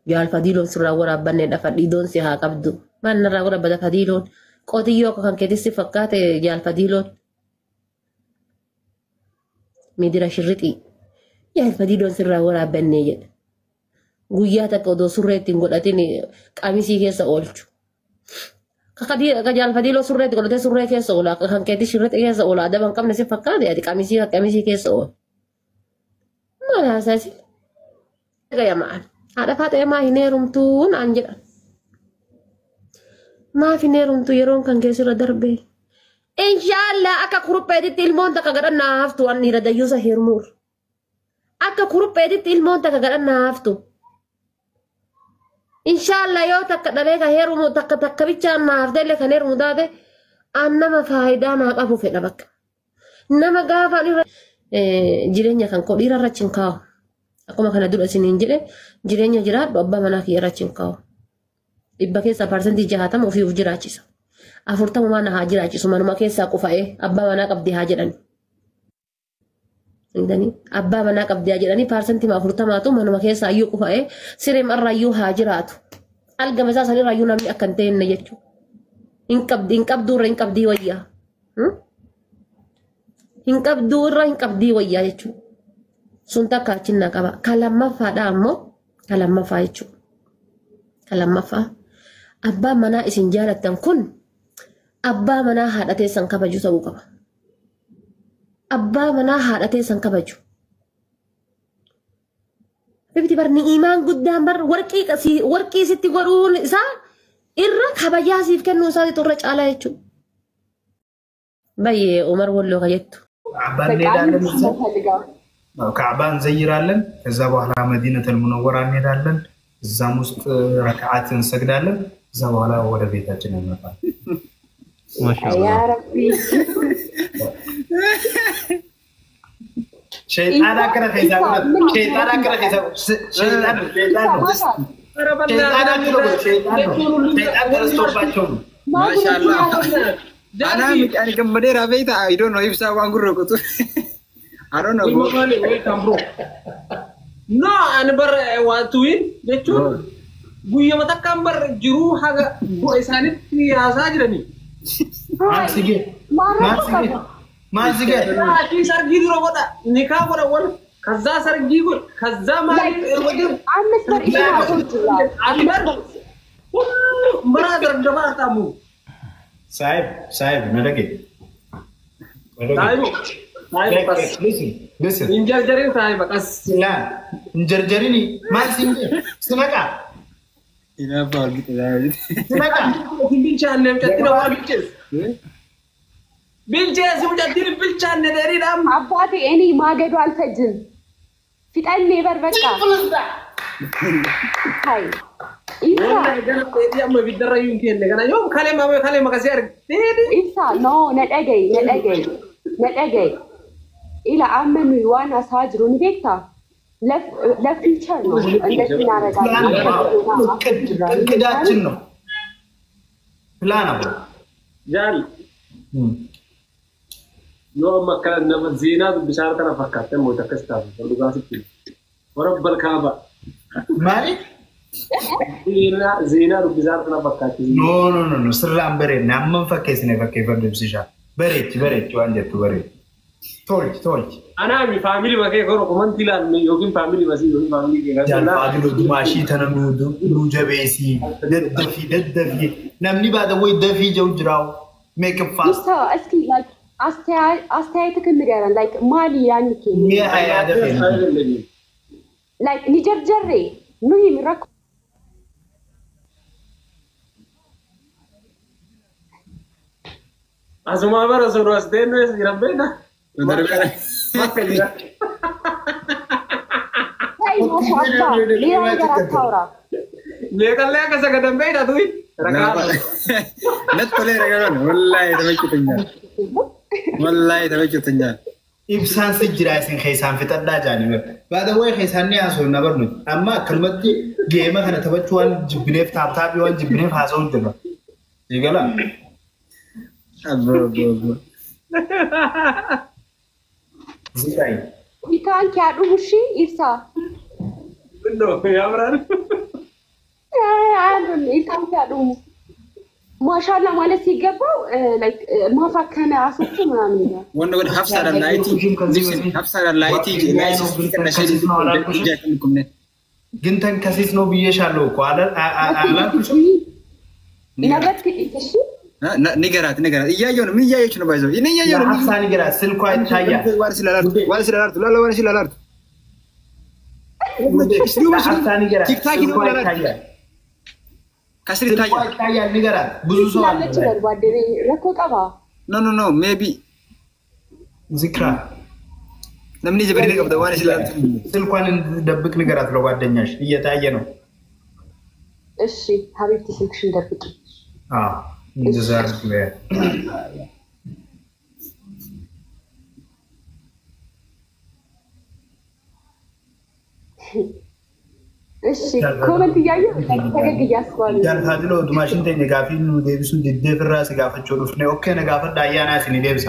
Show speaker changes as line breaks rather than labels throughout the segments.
جال فديلون سر ورا بني دفديدون سها قبض ما نرى ورا بدا فديلون قوتيو كان كده سفكات جال فديلون ميدرا شرتي جال فديلون سر ورا بني جد guyyaata odoo surreetti hin godhatin qamisii keessa oolchu. Kajaan fadiloo surreetti godhatee surree keessa oola kan keetti shirrete keessa oola adaba hin qabne si fakkaate ati qamisii keessa oola. Maal haasasi? Gaya maal? Haadha faatee maa hin heerumtuu naan jedhan. Maaf hin heerumtuu yeroon kan keessirra darbee. Inshaallah akka kurupheetitti ilmoon takka gadhannaa haftu waan dhiira dayyuusa heerumuur. Akka kurupheetitti ilmoon takka gadhannaa haftu. Inshallah yoo takka dhalee ka heerumu takka bichaan naaf dalee kan heerumu taate an nama faayidaa naa qabu fedha bakka. Nama gaafa jireenya kan koo dhiira irratti hin kaa'u. Akkuma kana dura isiniin jedhe jireenya jiraadhu abbaa manaa kiyya irratti hin kaa'u. Dhibba keessaa parsantii 60 ofii of jiraachisa. 40 mana haa jiraachisu manuma keessaa qufa'ee abbaa manaa qabdee haa jedhani. Abbaa manaa qabdee jedhanii parsantii 40tu manuma keessa ayyuu qufa'ee siree marrayyuu haa jiraatu. Algama isaa sanirrayyuu namni akka hin ta'inne jechuudha. Hin qabduurra hin qabdii wayyaa. Hin qabduurra hin qabdii wayyaa jechuudha. Sun takka achinnaa qaba. Kan lammaffaadha ammoo kan lammaffaa jechuudha. Kan lammaffaa abbaan manaa isin jaalattan kun abbaa manaa haadha teessan kabaju ta'uu qaba. Abbaa manaa haadha teessan kabaju. Bibti bar ni'imaan guddaan bar warqii sitti godhuun isaa irra kabajaa siif kennuu isaati turre caalaa jechuudha. Baay'ee Umar Walloo ka jettu.
Kaabaan ዘይራለን ከዛ በኋላ መዲነቱል ሙነወራ እንሄዳለን እዛም ውስጥ ረካዓት እንሰግዳለን ከዛ በኋላ ወደ ቤታችን እንመጣለን ማሻአላህ ያ ረቢ شيطان أكره حساب شيطان أكره حساب شيطان شيطان ترستوباتهم
ما شاء الله أنا يعني كم بدي رافيت I don't know if someone could rock it I don't know
no أنا بر واتوين بتشون بويا متى كم بر جرو حاجة بويسانيت في أساجرني
ما سيجي ما سيجي
أكيد سرقي دي روبوتا نكاح ولا ولا كذا سرقي قول كذا ما الوجب عمر مرادر جماعة تامو
صاحب نلاقي listen
injarjarin صاحب بس
لا injarjarini ما سيجي سمعك
ina bal gitu ya
سمعك
bincang nem cattina wa bincang sum cattin bincang ne dari dam
አባቴ እኔ ማገዶ አልፈጅም ፊጣን ነበር በቃ ሃይ
والله جرب يا ما بيدريو يمكن لكن يوم كلمه كسير
إنسا نو ندأجي إلى عمن وانا ساجرون بيكتا لا فيتشر نو الذي نعرض
كداتين نو بلان ابو
جال يوم ما كان زينات بشارة انا فكرت متكستر لغاسي ورب الكعبه
مالك
زينات بشارة انا فكرت
نو سرام بري نعم فكيسني فكيف بمسجا بريت وانجت بريت تولج
انا مي فاميلي ما كاي كورو كومن تيلان مي يوكين فاميلي بس يوكين فاميلي كاي
جال فاضل دماشي تنمو جبيسي ددفي نمني بعد وي دفي جوجراو ميك اب فاست
اسكي لايك استايتك مديران لايك مالي يعني كي
يا هذا
لايك نجرجري نهي من رك
ازما برا سروس دينو يربينا ما كلنا
هاي ما شاء الله ليه رجع الثورة
ليه قال لك سكدم بينا دوي ركاب
نتولي رجعنا والله تبيك تنجان
إبسان سجرايسين خيسان في تداجاني بعد وين خيسان نياسو نبرنو أما كلمة جيمة هنا تبتوان جبنيف تابتاب يوان جبنيف هاسون دبا يقلا
أبو
زيكاين
كان كادو مشي إرسا
منو يا بران
ማሻአላ ይታያሉ ማሻአላ ማለት ሲገባው ላይክ ማፋከነ አሰጡ ምናምን ይላል
ወንድ ሀፍሳ ላይቲ ሀፍሳ ላይቲ ጋይስ ከነሸዲ
ግን ተንከሲስ ነው ብዬሻለሁ እኮ አላልኩሽ
ነገርክ እሺ
ንገራት እያየሁ ነው ምን እያየች ነው ባይዘው እኔ እያየሁ ነው
ሀፍሳ ንገራት ስልኳ ይታያል
ዋልስላላርቱ
ሀፍሳ ንገራት
ቲክታክ ይታያል ከስር
ይታያል ንገራት ብዙ ሰው አለ
ረኮቀባ
ኖ ሜቢ
ዚክራ
ለምን ይዘበሪ ለቀብደ ዋልስላላርቱ
ስልኳን እንደብቅ ንገራት ለጓደኛሽ እየታየ ነው
እሺ ሀቢብቲ ስልክሽን ደብቂ
እንደዛ ነው
እሺ ኮሜንት እያየሁ ተገግ እያስባለሁ
ጃልታድሎ ዱማሽን ተነጋፊን ደብሱ ደደፍራ ስጋፈቸው ነው ነው ኦኬ ነጋፈዳ ያናስ ነው ደብሳ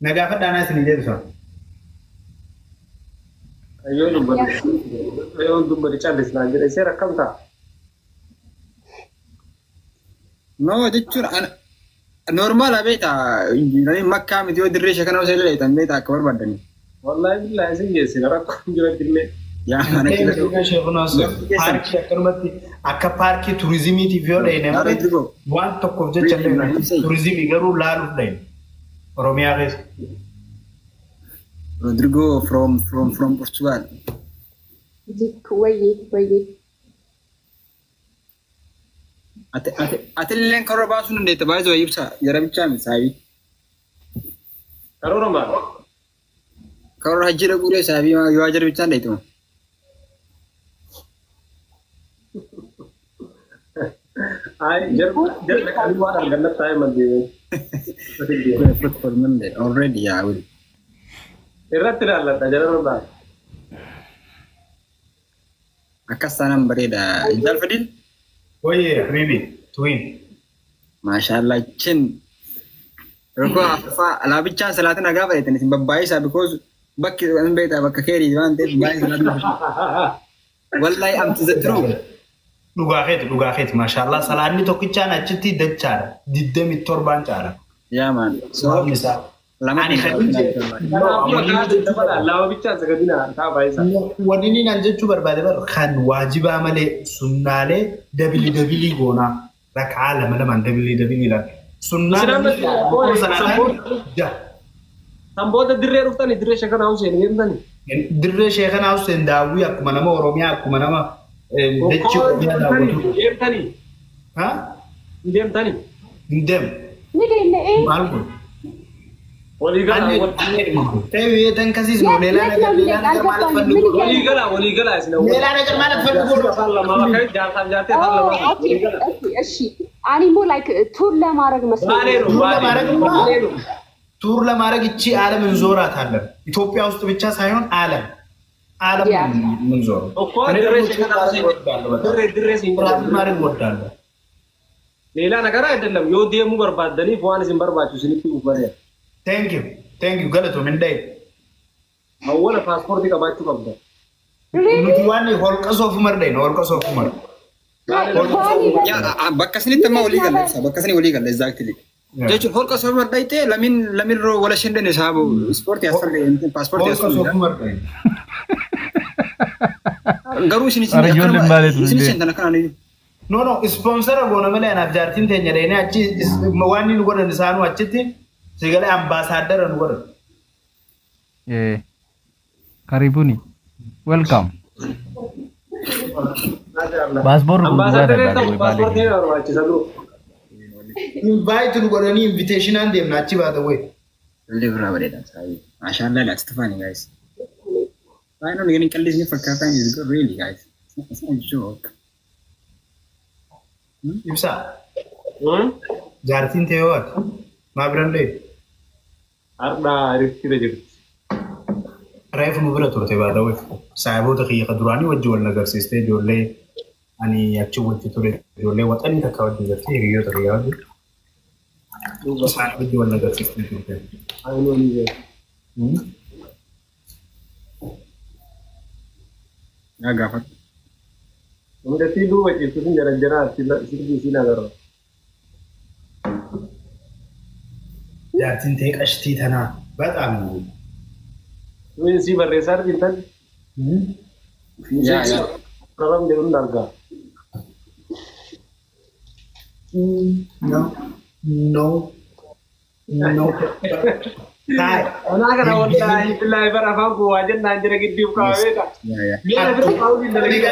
ነጋፈዳ ናስ ነው ደብሳ
አዩን ዱበ ጫለስ ናገር እሰ ረከምታ
no jechuun normal abeta makka mitiyo dirre shakana usele leetan beta akbar badani
wallahi billahi singe rakko jira dille
ya
mana shekuna parki akamati akka parki tourismi ti viole ne wan tokko jecha tourismi garu lalu dai oromia res
Rodrigo from Portugal
dik waye
Atilen korobasun ndete bazo yibsa yarabcha misabi
karoramba
karor hajjira gure sabi ma yajar bicha ndete
ay jar kalwa arganna tay mande
for Monday already I will
irratira alla jaramba
akasanam bareda jal fadil
oye habibi twin
mashallah chin roko afa ala bicha salatin aga bayten sin babbai sa because bakki an beta bakka keri wan de bai salatin wallahi am tazatru
dugaxet mashallah salani tokkicha na chitti dachara diddemi torban chara
ya man
so misa
lamani
lawa bicha sagadina ta baisa
wadini nan jechu barbade bar khan wajiba male sunnale dabili gona rak'a lama man dabili la sunnale ja
samboda dirre ruftani dirre shekana hausen yendani
dirre shekana hausen dawi akuma nama oromia akuma nama dechu ya dawu
yendani
ha
yendani
ndem
ንገይነ
malgo
ወሊገላ
ተይ ተንከሲስ ነው ሌላ ነገር ማለት ፈልጎ
ወሊገላ ስለ
ሌላ ነገር ማለት ፈልጎ
ሰላማ ከይ ጃታ ጃቴ ሰላማ
እሺ አኒሞ ላይክ ቱር ለማድረግ መስሎኝ
ቱር ለማድረግ እቺ ዓለም እንዞራታለን ኢትዮጵያ ውስጥ ብቻ ሳይሆን ዓለም እንዞር
እኮ ድሬስ
ማድረግ ወዳለሁ
ሌላ ነገር አይደለም ዮዲየሙ በርባደኒ ፏን ዝምበርባችሁ ስልኩ ወሬ
Thank you galato min dai
awwala passport qabachu qabda
nuti wani holqaso fumar dai holqaso fumar
ya bakkasni tamma wali galle bakkasni wali galle exactly jechu holqaso fumar dai te lamin ro wala shende ne sabu sport ya sarle passport ya
holqaso fumar dai
garu sini sentana kana
no sponsor gona mele ana jartin tenya dai ne achi wani ngoda ni sanu achiti sigale ambassador ngor
karibuni welcome passport
passport ne arwachi salu
invite ngor ni invitation and dem nachi by the way
libra bareda sai mashallah la Stefani guys I don't getting kallis ni fakata is good really guys it's not a joke
Ibsa jartin tewat ma brande
arda rifti rejib
raif mubra turte bada we sahabo taqiya qadurani wajwal nagar siste jolle ani yachu wajti tore jolle watani takawad dirti riyo tariyad sahabo wajwal nagar siste turte
ayno ni
ya gafat
Mudatti duuba jirtu sun jara sirbii siin agarra.
Jaartiin ta'e qashtii tanaa በጣም
Min si barreessaa argitan. Karam jedhuun argaa.
No. Kai.
Anaa kana wallahi billahi bara afaan koo waa jennaan jira gidduuf kaa'ameeta. Mi'a bira faawuliin dalagina.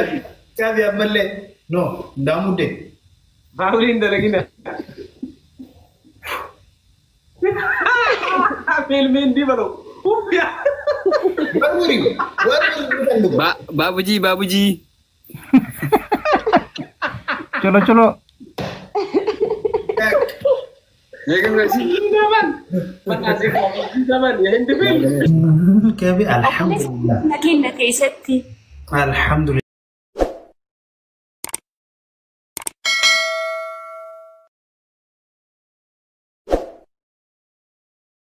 Kaabi ammallee no ndaamudde.
Faawuliin dalagina. Filmiin dibalo.
Babuji.
Cholo.
Ya kan gak sih?
Makasih zaman ya Hindi.
Kaabi alhamdulillah.
Nakin na kay Seti.
Alhamdulillah.